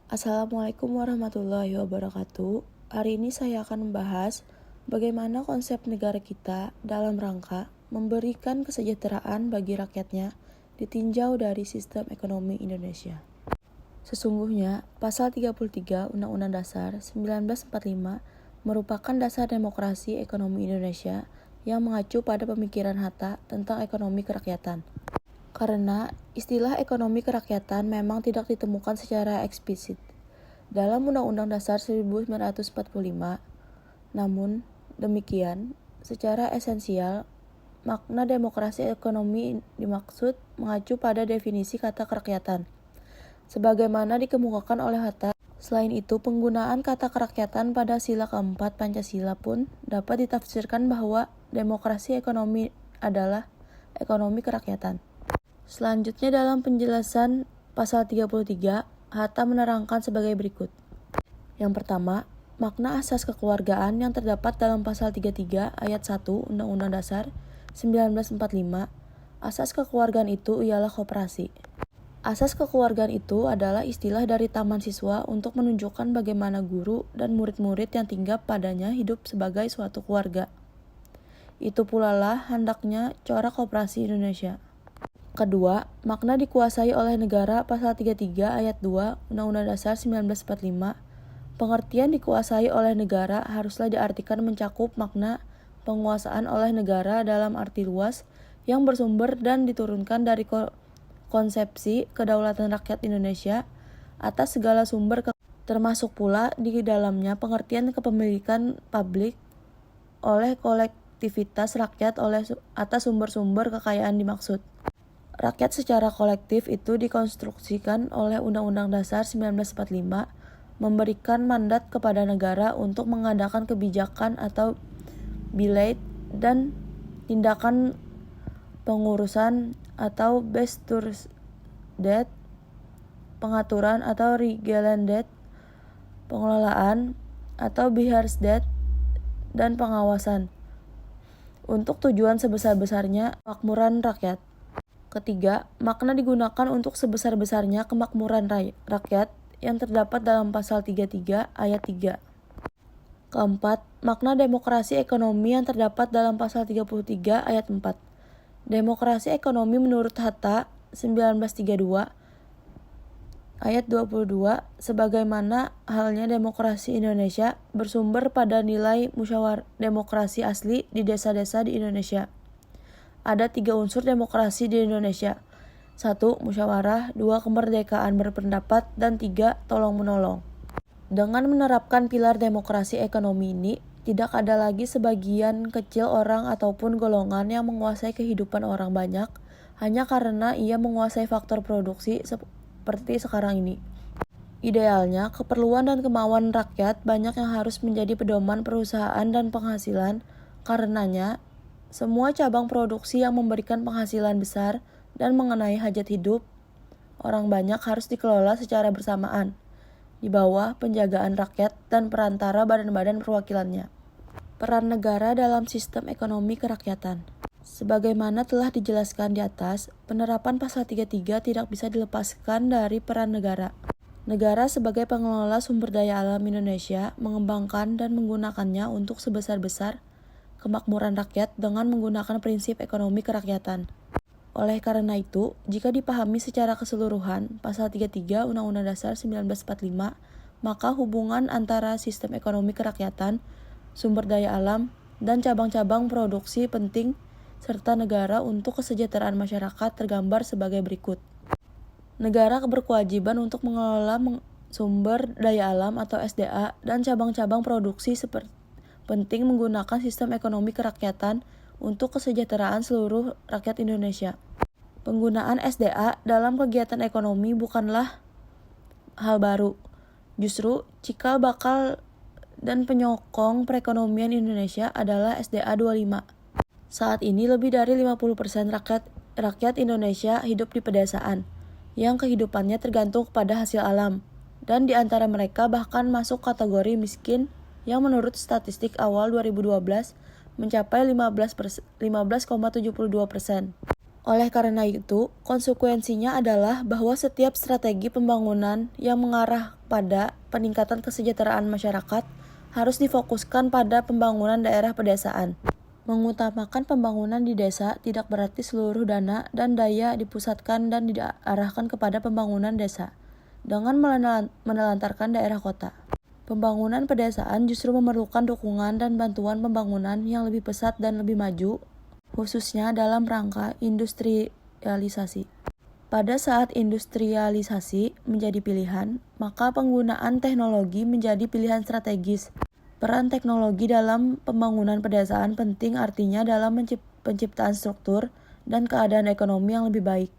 Assalamualaikum warahmatullahi wabarakatuh. Hari ini saya akan membahas bagaimana konsep negara kita dalam rangka memberikan kesejahteraan bagi rakyatnya ditinjau dari sistem ekonomi Indonesia. Sesungguhnya, Pasal 33 Undang-Undang Dasar 1945 merupakan dasar demokrasi ekonomi Indonesia yang mengacu pada pemikiran Hatta tentang ekonomi kerakyatan. Karena istilah ekonomi kerakyatan memang tidak ditemukan secara eksplisit dalam Undang-Undang Dasar 1945, namun demikian, secara esensial, makna demokrasi ekonomi dimaksud mengacu pada definisi kata kerakyatan, sebagaimana dikemukakan oleh Hatta. Selain itu, penggunaan kata kerakyatan pada sila keempat Pancasila pun dapat ditafsirkan bahwa demokrasi ekonomi adalah ekonomi kerakyatan. Selanjutnya dalam penjelasan pasal 33, Hatta menerangkan sebagai berikut. Yang pertama, makna asas kekeluargaan yang terdapat dalam pasal 33 ayat 1 Undang-Undang Dasar 1945. Asas kekeluargaan itu ialah koperasi. Asas kekeluargaan itu adalah istilah dari Taman Siswa untuk menunjukkan bagaimana guru dan murid-murid yang tinggal padanya hidup sebagai suatu keluarga. Itu pula lah hendaknya corak koperasi Indonesia. Kedua, makna dikuasai oleh negara pasal 33 ayat 2 Undang-Undang Dasar 1945. Pengertian dikuasai oleh negara haruslah diartikan mencakup makna penguasaan oleh negara dalam arti luas yang bersumber dan diturunkan dari konsepsi kedaulatan rakyat Indonesia atas segala sumber termasuk pula di dalamnya pengertian kepemilikan publik oleh kolektivitas rakyat atas sumber-sumber kekayaan dimaksud. Rakyat secara kolektif itu dikonstruksikan oleh Undang-Undang Dasar 1945, memberikan mandat kepada negara untuk mengadakan kebijakan atau bilaid dan tindakan pengurusan atau Bestuurswet, pengaturan atau Regelendet, pengelolaan atau Beheerswet, dan pengawasan untuk tujuan sebesar-besarnya kemakmuran rakyat. Ketiga, makna digunakan untuk sebesar-besarnya kemakmuran rakyat yang terdapat dalam pasal 33 ayat 3. Keempat, makna demokrasi ekonomi yang terdapat dalam pasal 33 ayat 4. Demokrasi ekonomi menurut Hatta 1932 ayat 22 sebagaimana halnya demokrasi Indonesia bersumber pada nilai musyawarah demokrasi asli di desa-desa di Indonesia. Ada 3 unsur demokrasi di Indonesia. 1. Musyawarah, 2. Kemerdekaan berpendapat, dan 3. Tolong-menolong. Dengan menerapkan pilar demokrasi ekonomi ini, tidak ada lagi sebagian kecil orang ataupun golongan yang menguasai kehidupan orang banyak hanya karena ia menguasai faktor produksi seperti sekarang ini. Idealnya, keperluan dan kemauan rakyat banyak yang harus menjadi pedoman perusahaan dan penghasilan. Karenanya, semua cabang produksi yang memberikan penghasilan besar dan mengenai hajat hidup orang banyak harus dikelola secara bersamaan, di bawah penjagaan rakyat dan perantara badan-badan perwakilannya. Peran negara dalam sistem ekonomi kerakyatan. Sebagaimana telah dijelaskan di atas, penerapan pasal 33 tidak bisa dilepaskan dari peran negara. Negara sebagai pengelola sumber daya alam Indonesia mengembangkan dan menggunakannya untuk sebesar-besar kemakmuran rakyat dengan menggunakan prinsip ekonomi kerakyatan. Oleh karena itu, jika dipahami secara keseluruhan pasal 33 Undang-Undang Dasar 1945, maka hubungan antara sistem ekonomi kerakyatan, sumber daya alam, dan cabang-cabang produksi penting serta negara untuk kesejahteraan masyarakat tergambar sebagai berikut. Negara berkewajiban untuk mengelola sumber daya alam atau SDA dan cabang-cabang produksi penting menggunakan sistem ekonomi kerakyatan untuk kesejahteraan seluruh rakyat Indonesia. Penggunaan SDA dalam kegiatan ekonomi bukanlah hal baru. Justru, cikal bakal dan penyokong perekonomian Indonesia adalah SDA 25. Saat ini lebih dari 50% rakyat Indonesia hidup di pedesaan, yang kehidupannya tergantung kepada hasil alam, dan di antara mereka bahkan masuk kategori miskin yang menurut statistik awal 2012 mencapai 15,72%. Oleh karena itu, konsekuensinya adalah bahwa setiap strategi pembangunan yang mengarah pada peningkatan kesejahteraan masyarakat harus difokuskan pada pembangunan daerah pedesaan. Mengutamakan pembangunan di desa tidak berarti seluruh dana dan daya dipusatkan dan diarahkan kepada pembangunan desa, dengan menelantarkan daerah kota. Pembangunan pedesaan justru memerlukan dukungan dan bantuan pembangunan yang lebih pesat dan lebih maju, khususnya dalam rangka industrialisasi. Pada saat industrialisasi menjadi pilihan, maka penggunaan teknologi menjadi pilihan strategis. Peran teknologi dalam pembangunan pedesaan penting artinya dalam penciptaan struktur dan keadaan ekonomi yang lebih baik.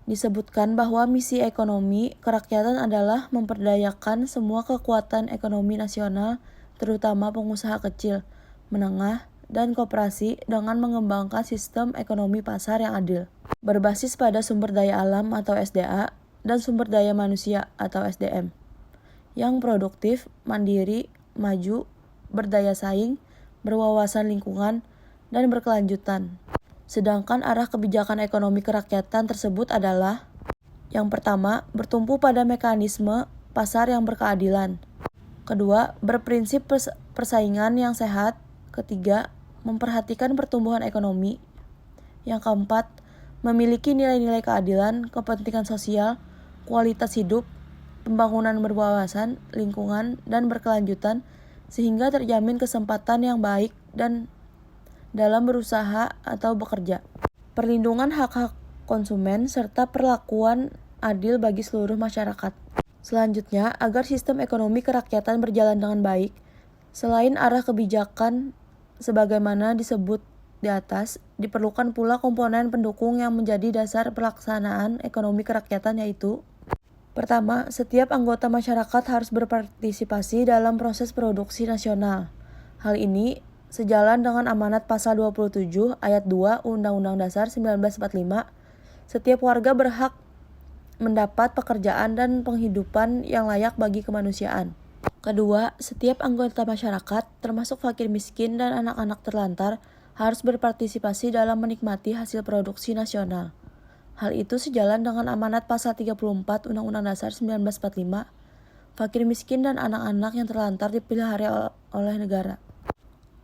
Disebutkan bahwa misi ekonomi kerakyatan adalah memperdayakan semua kekuatan ekonomi nasional, terutama pengusaha kecil, menengah, dan koperasi dengan mengembangkan sistem ekonomi pasar yang adil, berbasis pada sumber daya alam atau SDA dan sumber daya manusia atau SDM, yang produktif, mandiri, maju, berdaya saing, berwawasan lingkungan, dan berkelanjutan. Sedangkan arah kebijakan ekonomi kerakyatan tersebut adalah: yang pertama, bertumpu pada mekanisme pasar yang berkeadilan. Kedua, berprinsip persaingan yang sehat. Ketiga, memperhatikan pertumbuhan ekonomi. Yang keempat, memiliki nilai-nilai keadilan, kepentingan sosial, kualitas hidup, pembangunan berwawasan, lingkungan, dan berkelanjutan, sehingga terjamin kesempatan yang baik dan dalam berusaha atau bekerja. Perlindungan hak-hak konsumen, serta perlakuan adil bagi seluruh masyarakat. Selanjutnya, agar sistem ekonomi kerakyatan berjalan dengan baik, selain arah kebijakan sebagaimana disebut di atas, diperlukan pula komponen pendukung yang menjadi dasar pelaksanaan ekonomi kerakyatan, yaitu: pertama, setiap anggota masyarakat harus berpartisipasi dalam proses produksi nasional. Hal ini sejalan dengan amanat pasal 27 ayat 2 Undang-Undang Dasar 1945, setiap warga berhak mendapat pekerjaan dan penghidupan yang layak bagi kemanusiaan. Kedua, setiap anggota masyarakat, termasuk fakir miskin dan anak-anak terlantar, harus berpartisipasi dalam menikmati hasil produksi nasional. Hal itu sejalan dengan amanat pasal 34 Undang-Undang Dasar 1945, fakir miskin dan anak-anak yang terlantar dipelihara oleh negara.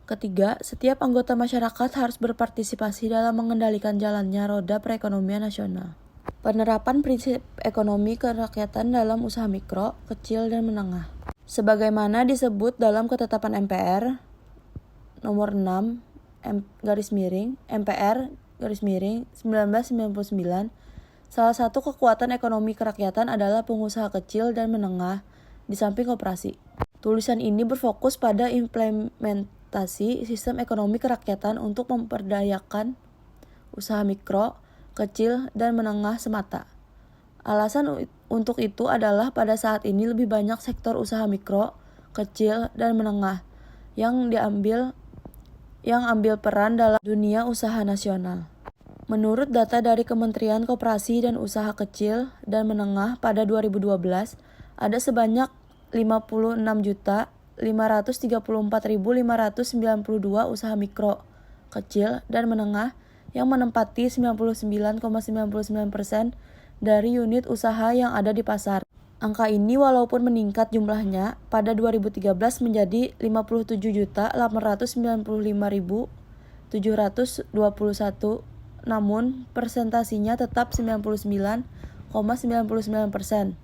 Ketiga, setiap anggota masyarakat harus berpartisipasi dalam mengendalikan jalannya roda perekonomian nasional. Penerapan prinsip ekonomi kerakyatan dalam usaha mikro, kecil, dan menengah. Sebagaimana disebut dalam ketetapan MPR nomor 6 MPR 1999, salah satu kekuatan ekonomi kerakyatan adalah pengusaha kecil dan menengah di samping koperasi. Tulisan ini berfokus pada implementasi sistem ekonomi kerakyatan untuk memperdayakan usaha mikro, kecil, dan menengah semata. Alasan untuk itu adalah pada saat ini lebih banyak sektor usaha mikro, kecil, dan menengah yang ambil peran dalam dunia usaha nasional. Menurut data dari Kementerian Koperasi dan Usaha Kecil dan Menengah pada 2012, ada sebanyak 56.534.592 usaha mikro, kecil, dan menengah yang menempati 99,99% dari unit usaha yang ada di pasar. Angka ini walaupun meningkat jumlahnya pada 2013 menjadi 57.855.721, namun persentasinya tetap 99,99%.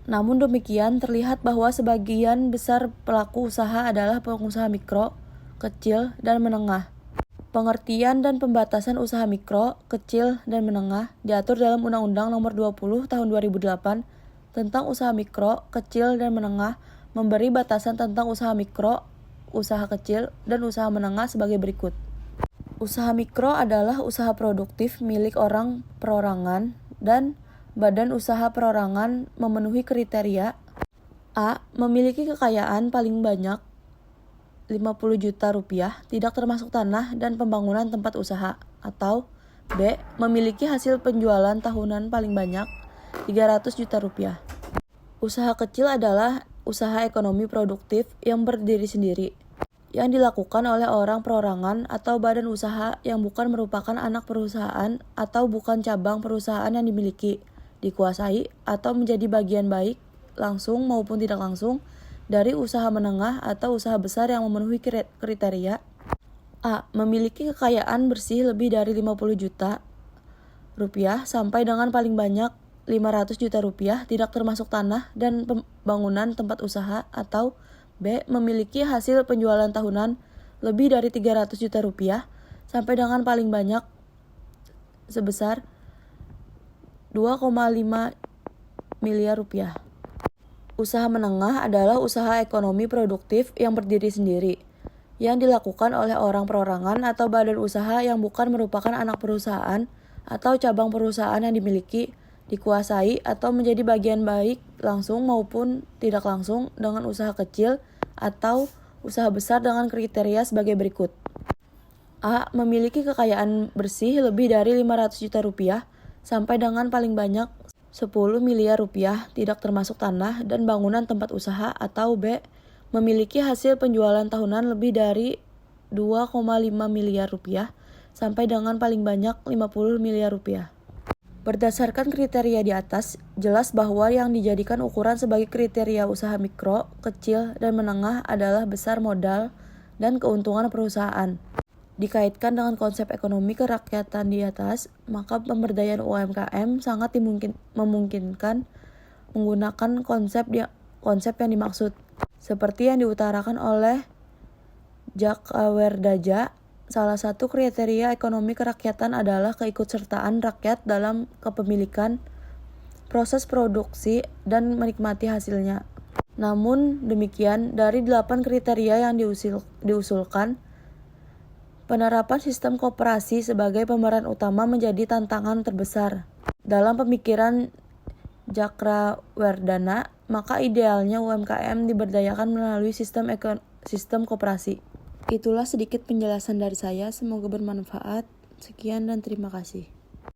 Namun demikian, terlihat bahwa sebagian besar pelaku usaha adalah pengusaha mikro, kecil, dan menengah. Pengertian dan pembatasan usaha mikro, kecil, dan menengah diatur dalam Undang-Undang Nomor 20 Tahun 2008 tentang usaha mikro, kecil, dan menengah, memberi batasan tentang usaha mikro, usaha kecil, dan usaha menengah sebagai berikut. Usaha mikro adalah usaha produktif milik orang perorangan dan badan usaha perorangan memenuhi kriteria: A. Memiliki kekayaan paling banyak 50 juta rupiah, tidak termasuk tanah dan pembangunan tempat usaha, atau B. Memiliki hasil penjualan tahunan paling banyak 300 juta rupiah. Usaha kecil adalah usaha ekonomi produktif yang berdiri sendiri. yang dilakukan oleh orang perorangan atau badan usaha yang bukan merupakan anak perusahaan atau bukan cabang perusahaan yang dimiliki, dikuasai, atau menjadi bagian baik, langsung maupun tidak langsung, dari usaha menengah atau usaha besar yang memenuhi kriteria. A. Memiliki kekayaan bersih lebih dari 50 juta rupiah sampai dengan paling banyak 500 juta rupiah, tidak termasuk tanah dan pembangunan tempat usaha. Atau B. Memiliki hasil penjualan tahunan lebih dari 300 juta rupiah sampai dengan paling banyak sebesar 2,5 miliar rupiah. Usaha menengah adalah usaha ekonomi produktif yang berdiri sendiri, yang dilakukan oleh orang perorangan atau badan usaha yang bukan merupakan anak perusahaan atau cabang perusahaan yang dimiliki, dikuasai, atau menjadi bagian baik langsung maupun tidak langsung dengan usaha kecil atau usaha besar dengan kriteria sebagai berikut. A. Memiliki kekayaan bersih lebih dari 500 juta rupiah sampai dengan paling banyak 10 miliar rupiah, tidak termasuk tanah dan bangunan tempat usaha. Atau B. Memiliki hasil penjualan tahunan lebih dari 2,5 miliar rupiah sampai dengan paling banyak 50 miliar rupiah. Berdasarkan kriteria di atas, jelas bahwa yang dijadikan ukuran sebagai kriteria usaha mikro, kecil, dan menengah adalah besar modal dan keuntungan perusahaan. Dikaitkan dengan konsep ekonomi kerakyatan di atas, maka pemberdayaan UMKM sangat memungkinkan menggunakan konsep yang dimaksud, seperti yang diutarakan oleh Jack Werdaja. Salah satu kriteria ekonomi kerakyatan adalah keikutsertaan rakyat dalam kepemilikan, proses produksi, dan menikmati hasilnya. Namun demikian, dari 8 kriteria yang diusulkan, penerapan sistem koperasi sebagai pemeran utama menjadi tantangan terbesar. Dalam pemikiran Werdana, maka idealnya UMKM diberdayakan melalui sistem koperasi. Itulah sedikit penjelasan dari saya, semoga bermanfaat. Sekian dan terima kasih.